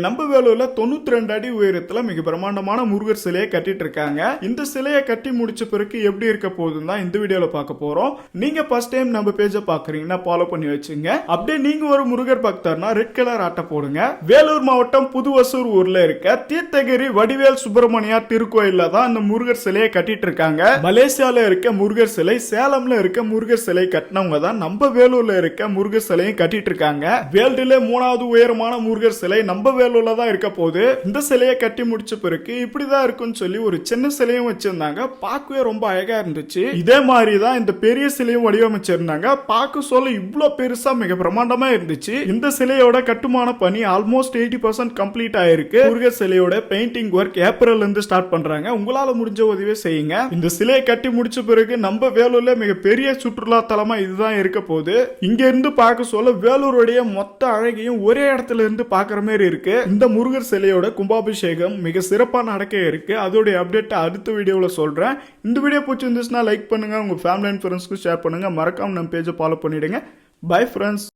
நம்ம வேலூர்ல 92 அடி உயரத்துல மிக பிரம்மாண்டமான முருகர் சிலையை கட்டிட்டு இருக்காங்க. இந்த சிலையை கட்டி முடிச்ச பிறகு எப்படி இருக்க போகுதுன்னு தான் இந்த வீடியோல பார்க்க போறோம். நீங்க ஃபர்ஸ்ட் டைம் நம்ம பேஜை பாக்குறீங்கன்னா ஃபாலோ பண்ணி வச்சுங்க. அப்படியே நீங்க ஒரு முருகர் பக்தர்னா ரெட் கலர் ஆட்டை போடுங்க. வேலூர் மாவட்டம் புதுவசூர் ஊர்ல இருக்க தீர்த்தகிரி வடிவேல் சுப்பிரமணியா திருக்கோயில்ல தான் இந்த முருகர் சிலையை கட்டிட்டு இருக்காங்க. மலேசியால இருக்க முருகர் சிலை, சேலம்ல இருக்க முருகர் சிலை கட்டினவங்க தான் நம்ம வேலூர்ல இருக்க முருகர் சிலையும் கட்டிட்டு இருக்காங்க. வேர்ல்டுல 3வது உயரமான முருகர் சிலை நம்ம வேலூர்ல தான் இருக்க போகுது. இந்த சிலையை கட்டி முடிச்ச பிறகு இப்படிதான் இருக்குன்னு சொல்லி ஒரு சின்ன சிலையும் வச்சிருந்தாங்க. பார்க்கவே ரொம்ப அழகா இருந்துச்சு. இதே மாதிரி தான் இந்த பெரிய சிலையும் வடிவமைச்சிருந்தாங்க. பார்க்க சொல்ல இவ்வளவு பெருசா மிக பிரம்மாண்டமா இருந்துச்சு. இந்த சிலையோட கட்டுமான பணி ஆல்மோஸ்ட் 80% கம்ப்ளீட் ஆயிருக்கு. முருகர் சிலையோட பெயிண்டிங் ஒர்க் ஏப்ரல்ல இருந்து ஸ்டார்ட் பண்றாங்க. உங்களால முடிஞ்ச உதவியை செய்யுங்க. இந்த சிலையை கட்டி முடிச்ச பிறகு நம்ம வேலூர்ல மிக பெரிய சுற்றுலா தலமா இதுதான் இருக்க போகுது. இங்க இருந்து பார்க்க சொல்ல வேலூருடைய மொத்த அழகையும் ஒரே இடத்துல இருந்து பாக்குற மாதிரி இருக்கு. இந்த முருகர் சிலையோட கும்பாபிஷேகம் மிக சிறப்பா நடக்க இருக்கு. அதோட அப்டேட் அடுத்த வீடியோல சொல்றேன். இந்த வீடியோ பிடிச்சிருந்துச்சுன்னா லைக் பண்ணுங்க, உங்க ஃபேமிலி அண்ட் ஃப்ரெண்ட்ஸ்க்கு ஷேர் பண்ணுங்க. மறக்காம நம்ம பேஜை ஃபாலோ பண்ணிடுங்க. Bye friends.